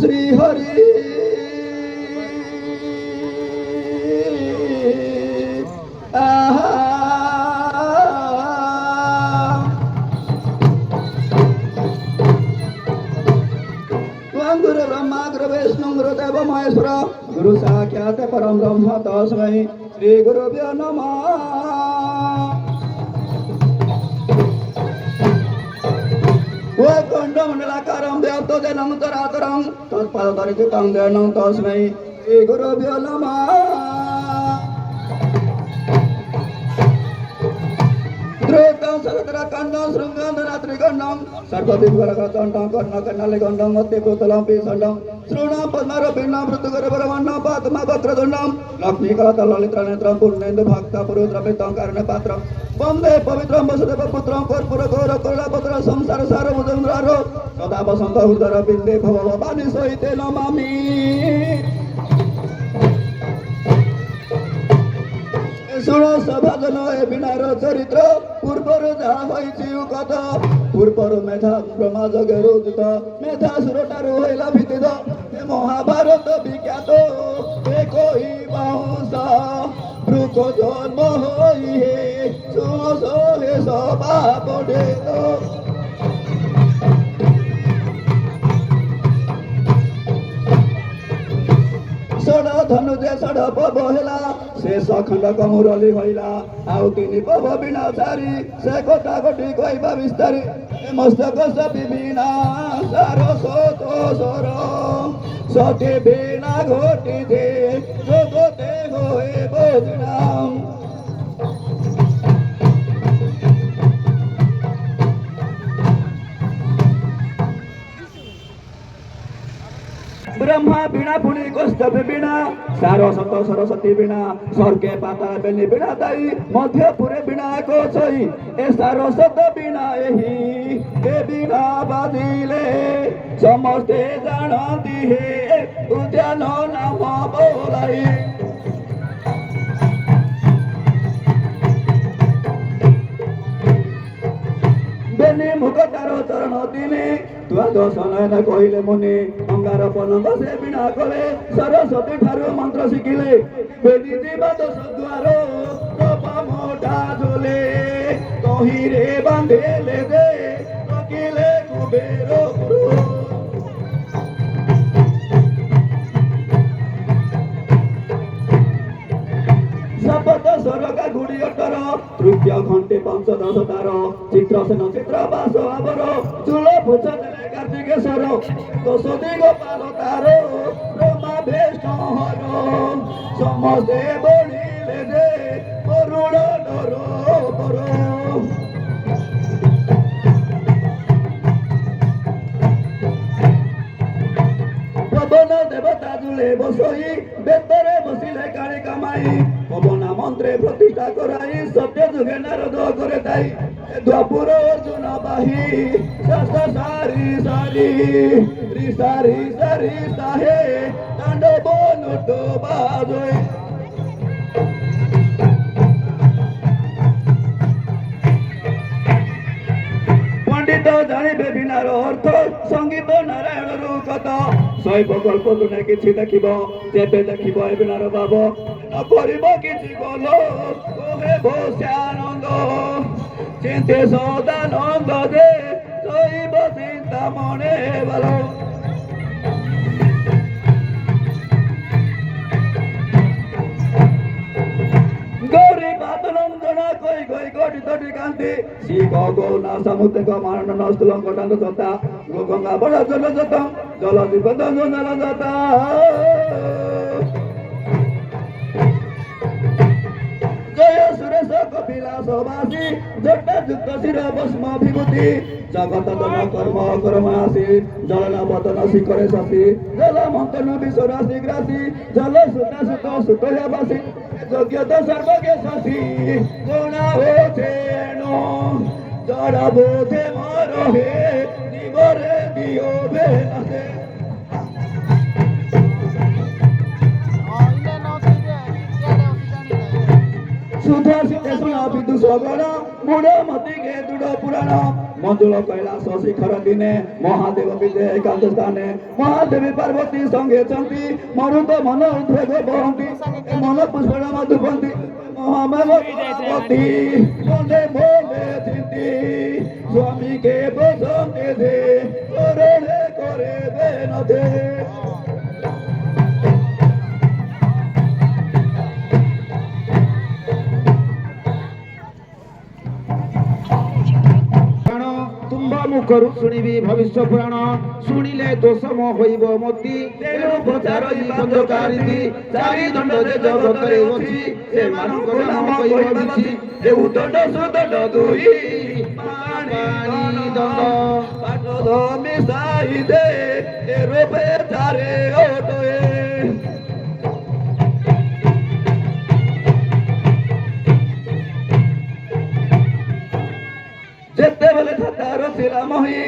শ্রী হরি गुरु ब्रह्मा गुरु विष्णु गुरु देव महेश्वर गुरु साक्षात् परम ब्रह्म तस्मै श्री गुरुभ्यो नमः। वैकुण्ठमण्डलाकारं व्याप्तजनं चराचरं तत्पदधरितं ध्यानं तस्मै श्री गुरुभ्यो नमः। द्रुतं सगतरकण्डं शृङ्गं सर्वदिग्वरकचण्डं कर्णकर्णालिकण्डं मध्यपुतलं पिसण्डं श्रोणां पद्मरूपिणं मृत्युगरवरमण्णं पादमवक्रतुण्डं लक्ष्मीकलतललितनेत्रं पुण्येन्दुभक्तपुरुद्रपितं कारुण्यपात्रं वन्दे पवित्रं वसुदेवपुत्रं कर्पूरगौरकुलपुत्रं संसारसारमुद्रारो सदा वसन्त हृदयरविन्दे भवभवानी सहिते नमामि। শুଣ সভাজন এ বিনার চরিত্র পূর্বর যাহা হয়েছি কথা পূর্বর মেধা ব্রহ্মা জগের উদিত মেধা সুরটারু হইলা ভিত্তিত মহাভারত বিখ্যাত কই বাউস ব্রুক জন্ম হই হে সুসলে সভা পড়ে ষড় ধনুজে ষড় পব হেলা शेष खंडक मुरली हईला आउ तीन पव बिना सारी से कटा कटी कहवा विस्तारी मस्तक सपी बिना सार सतो सर सती बिना घटी दे जगते होए बदनाम। ब्रह्मा बिना पुनि कौस्तभ बिना सारस्वत सरस्वती बिना स्वर्गे पाताल बेनी बिना दाई मध्यपुरे बिना को छई ए सारस्वत बिना एही ए बिना बाजिले समस्ते जानती हे उद्यान नाम बोलाई। बेनी मुख तार चरण दिने द्वादश नयन कहले मुनि अंगार पनंग से बिना कले सरस्वती ठारू मंत्र शिखिले बेदी जीवा दश द्वार मोटा झोले कहिरे बांधेले दे रखिले कुबेर शपथ सरका गुड़ी अटर तृतीय घंटे पंचदश तार चित्रसेन चित्र बास आवर चूल फुच देले कार्तिकेश्वर दशदी गोपाल तार ब्रह्मा विष्णुहर समस्ते बड़िले जे करुण डर पर पवन देवता जुले बसई बेतरे बसिले काली कामाई पवना मंत्रे प्रतिष्ठा कराई सत्य जुगे नारद करे ताई द्वापुर अर्जुन बाही सारी सारी सारी सारी साहे तांडव नुटो बाजोई। पंडित जानिबे बिनार अर्थ संगीत नारायण कथा शैव गल्प तुने किछि देखिब जेबे देखिब ए बिनार भाव न करिब किछि गल कहे भोस्यानंद चिंते सदानंद जे शैव चिंता मने बल। गौरी पातनंदना कोई कोई कोटि तोटि कांति शिव गौना समुद्र को मारण नस्तुलं कोटांग सता गंगा बड़ा जल जता जल दिपद जल जता जय सुरेश कपिलास वासी जटा युक्त शिर भस्म विभूति जगत जन कर्म कर्मासी जलना बदन शिखरे शशि जल मंथन विश्वराशि ग्रासी जल सुता सुत सुतयासी যোগ্যত সর্বকে শশী গুণা হচ্ছে জড় বোধে মর হে জীবরে দিও বেনাসে। ସୁଧ ଶୁଣ ବିଦୁଷ ଗଣ ମୂଳ ମତିକେ ଦୃଢ଼ ପୁରାଣ ମଞ୍ଜୁଳ କୈଳାସ ଶିଖର ଦିନେ ମହାଦେବ ବିଜେ ଏକାନ୍ତ ସ୍ଥାନେ ମହାଦେବୀ ପାର୍ବତୀ ସଙ୍ଗେ ଛନ୍ତି ମରୁତ ମନ ଉଦ୍ବେଗ ବହନ୍ତି ମନ ପୁଷ୍ପଣ ମଧୁପନ୍ତି মহামেবতী মনে মনে চিন্তি স্বামীকে বসন্তে দে করণে করে বেনদে মুখରୁ ଶୁଣିବି ଭବିଷ୍ୟ ପୁରାଣ ଶୁଣିଲେ ଦୋଷମ ହୋଇବ ମତି ତେଣୁ ପ୍ରଚାର ବନ୍ଧକାରୀ ଚାରି ଦଣ୍ଡ ଯେ ଜଗତରେ ଅଛି ସେମାନଙ୍କ ନାମ କହିବ କିଛି ଦେଉ ଦଣ୍ଡ ସୁଦଣ୍ଡ ଦୁଇ ପାଣି ଦଣ୍ଡ ପାଠ ମିଶାଇ ଦେ ଏ ରୂପେ ଚାରେ ଓଟଏ ଯେତେବେଳେ ଥାତାର ଥିଲା ମହି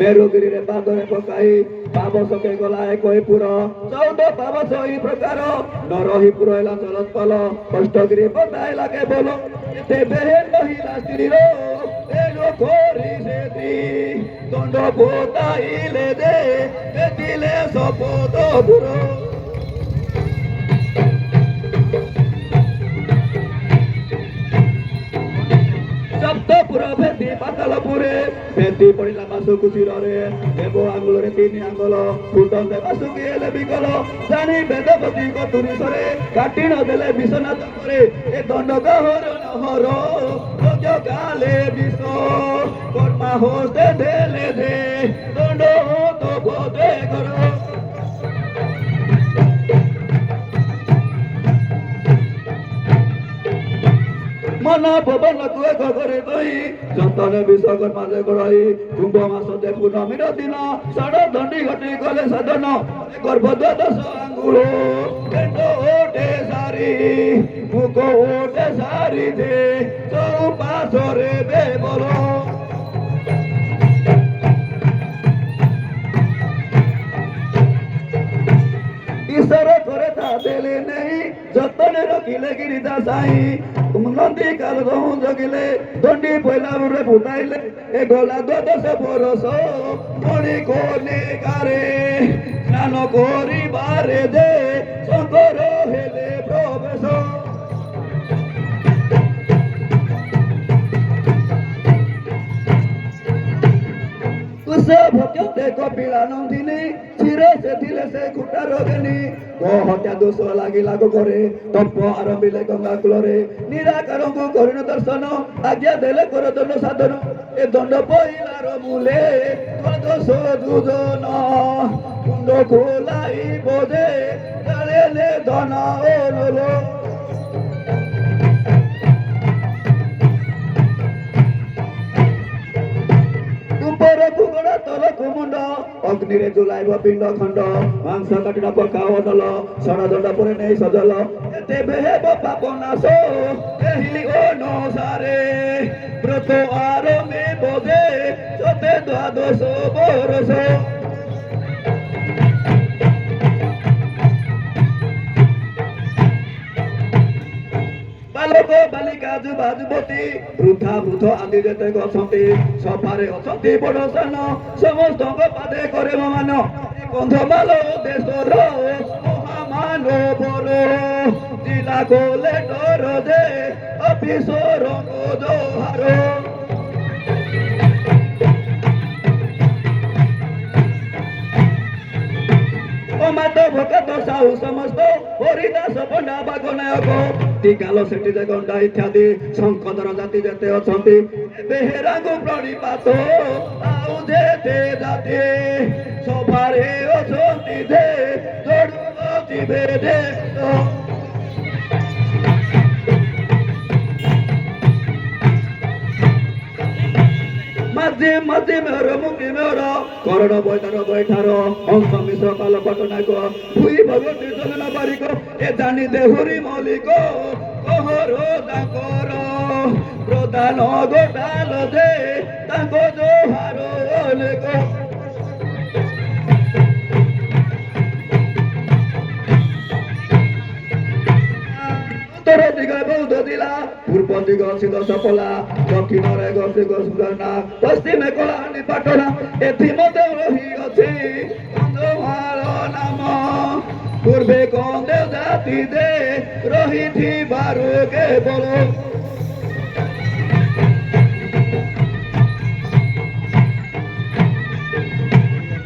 ମେରୁଗିରିରେ ପାଦରେ ପକାଇ ପାବସକେ ଗଲା ଏକଇପୁର 14 ପାବସ ଏହି ପ୍ରକାର ନ ରହି ପୁରଇଲା ଚଳତ୍ପଲ କଷ୍ଟଗିରି ବତାଇଲା କେବଳ ତେବେ ମହିଳା ସ୍ତ୍ରୀର ଏଣୁ କରି ସେ ଦଣ୍ଡ ପୋତାଇଲେ ଦେ ଦେଖିଲେ ଶପଥ ଦୂର ସପ୍ତପୁର ଭେଦି ପାତାଳପୁରେ ଭେଦି ପଡ଼ିଲା ବାସୁକୁ ଶିରରେ ଦେବ ଆଙ୍ଗୁଳରେ 3 ଆଙ୍ଗଲ ଫୁଟନ୍ତେ ବାସୁକି ହେଲେ ବିକଲ ଜାଣି ବେଦପତିଙ୍କ ତୁରିଶରେ କାଟି ନ ଦେଲେ ବିଶ୍ୱନାଥ ପରେ ଏ ଦଣ୍ଡ ଗହର ନହର ଯଜ୍ଞ କାଲେ ବିଷ କର୍ମା ହସ୍ତେ ଦେଲେ ଦେ ଦଣ୍ଡ ତ ବୋଧେ କର মন পবন কুয়ে ঘরে দই যতনে বিশ্বকর মাঝে গড়াই কুম্ভ মাস দে পূর্ণমীর দিন ষড় দণ্ডি ঘটি গলে সাধন গর্ভ দ্বাদশ আঙ্গুল পেট ওঠে সারি মুখ ওঠে সারি দে চৌপাশরে বেবল ঈশ্বর করে তা দেলে নেই যতনে রখিলে গিরিদা সাই নন্দী কাল রহু জগিলে দণ্ডি পয়লাবরে ফুটাইলে এ গলা 12 বরষ মণি কোনে কারে স্নান করিবারে দে শঙ্কর হেলে প্রবেশ ভক্তে কপিলা নন্দিনী চিরে সেথিলে সে কুটা রোগিনী হত্যা দোষ লাগিলা করে তপ আরম্ভিলে গঙ্গা কূଳରେ ନିରାକାରଙ୍କୁ କରିଣ ଦର୍ଶନ ଆଜ୍ଞା ଦେଲେ କର ଦଣ୍ଡ ସାଧନ ଏ ଦଣ୍ଡ ପଇଲାର ମୂଲେ ଦ୍ୱାଦଶ ଦୁଜନ କୁଣ୍ଡ ଖୋଲାଇ ବୋଧେ କାଳେ ଧନ ଓଲୋ ଉପରକୁ ଗୋଡ଼ା ତଳକୁ ମୁଣ୍ଡ ଅଗ୍ନିରେ ଜୁଲାଇବ ପିଣ୍ଡ ଖଣ୍ଡ ମାଂସ କାଟିଣ ପକାଅ ଦଲ ଷଡ଼ ଦଣ୍ଡ ପରେ ନେଇ ସଜଲ ତେବେ ହେବ ପାପ ନାଶ ଏହି ଅନୁସାରେ ବ୍ରତ ଆରମ୍ଭେ ବୋଧେ ସତେ 12 ବରଷ ବାଲକ ବାଲିକା ଯୁବା ଯୁବତୀ ବୃଦ୍ଧା ବୃଦ୍ଧ ଆଦି ଯେତେ ଅଛନ୍ତି ସଭାରେ ଅଛନ୍ତି ବଡ଼ ସାନ ସମସ୍ତଙ୍କ ପାଦେ କରେ ମାନ କନ୍ଧମାଳ ଦେଶର ମହାମାନବର ଜିଲ୍ଲା କଲେକ୍ଟର ଦେ ଅଫିସରଙ୍କ ଜହାର মাত ভকত সাহু সমস্ত হরিদাস পণ্ডা বাঘ নায়ক টিকাল সেটি যে গন্ডা ইত্যাদি শঙ্কর জাতি যেতে অଛନ୍ତି বেহেরাঙ্গু প্রণিপাত ଆଉ যেতে জাতি সভারে অଛନ୍ତି দে জড়ু জিবে দে মাঝে মাঝে মেহর মুক্তি মেহর করণ বৈঠার বৈঠার হংস মিশ্র পাল পটনায়ক ভুই ভগবতী জগন বারিক এ জানি দেহুরি মলিক কহর তাঙ্কর প্রধান গোটাল দে তাঙ্ক জোহার অনেক তো উত্তর দিকে বৌদ্ধ জিলা, পূর্ব দিকে ଅଛି দশপলা, দক্ষিণରେ ଅଛି গোসুদানা, পশ্চিমে কলাহাଣ୍ଡି ପାଟଣା, ଏଥିମଧ୍ୟ ରହିଅଛି କନ୍ଧମାଳ ନାମ। ପୂର୍ବେ କନ୍ଦେଉ ଜାତି ଦେ ରହିଥିବାରୁ କେବଳ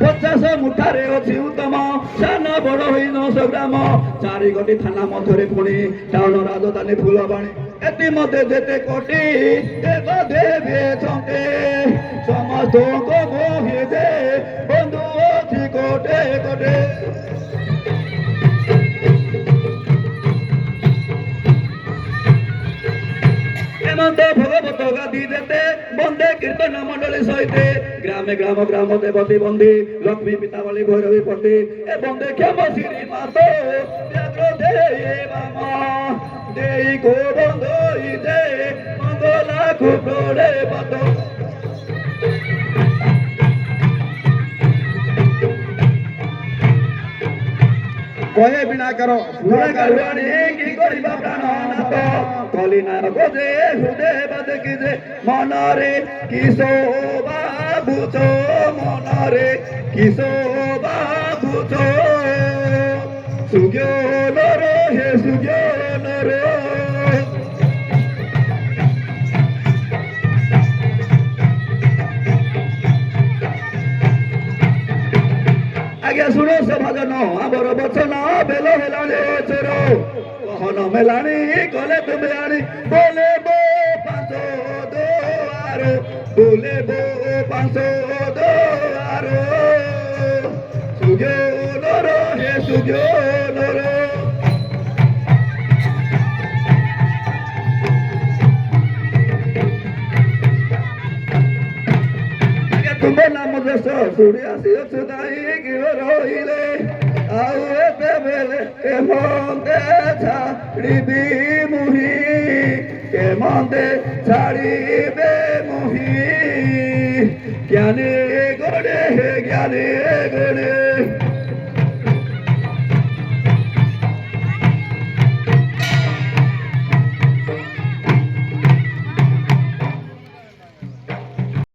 ପଚାଶ ମୁଠାରେ ଅଛି ଉତ୍ତମ, ସାନ ବଡ଼ ହୀନ ସଂଗ୍ରାମ। ଚାରି ଗୋଟି ଥାନା ମଧ୍ୟରେ ପୁଣି ଟାଉନ ରାଜଧାନୀ ଫୁଲବାଣୀ। ଏଥି ମଧ୍ୟରେ ଯେତେ କୋଟି ଦେବାଦେବୀ ଅଛନ୍ତି, ସମସ୍ତଙ୍କ ବହି ଦେ ବନ୍ଧୁ ଅଛି କୋଟେ କୋଟେ। হেমন্ত ভগবত গাধি যেতে বন্দে কীর্তন মণ্ডলী সহিতে গ্রামে গ্রাম গ্রাম দেবতী বন্দী লক্ষ্মী পিতাবলী ভৈরবী পন্ডী এ বন্দে ক্ষম শ্রী মাত ব্যাঘ্র দেয়ে বাম দেই গো বন্ধই দে মঙ্গলা কুপ্রে পদ। কহে বিনাকার গুণগারুয়াণী কি করিবা প্রাণনাথ কলি নায়ক যে হৃদে বাদকি যে মনরে কিশ বাবুচ মনরে কিশ বাবুচ সুজ্ঞানর হে সুজ্ঞানর। আজ্ঞା ଶୁଣ ସଭାଜନ ଆମର ବଚନ ବେଲ ହେଲାଣି ଚୋର କହନ ମେଲାଣି କଲେ ତୁମେ ଆଣି ବୋଲେ ବୋ ପାଞ୍ଚ ଦୁଆର ବୋଲେ ବୋ ପାଞ୍ଚ ଦୁଆର ସୁଜ୍ଞାନର ହେ ସୁଜ୍ଞାନର। ତୁମ ନାମ ଦେଶ ଶୁଣି ଆସିଅଛୁ ଦାଇକି ରହିଲେ ଆଉ ଏତେବେଳେ କେମନ୍ତେ ଛାଡ଼ିବି ମୁହିଁ କେମନ୍ତେ ଛାଡ଼ିବେ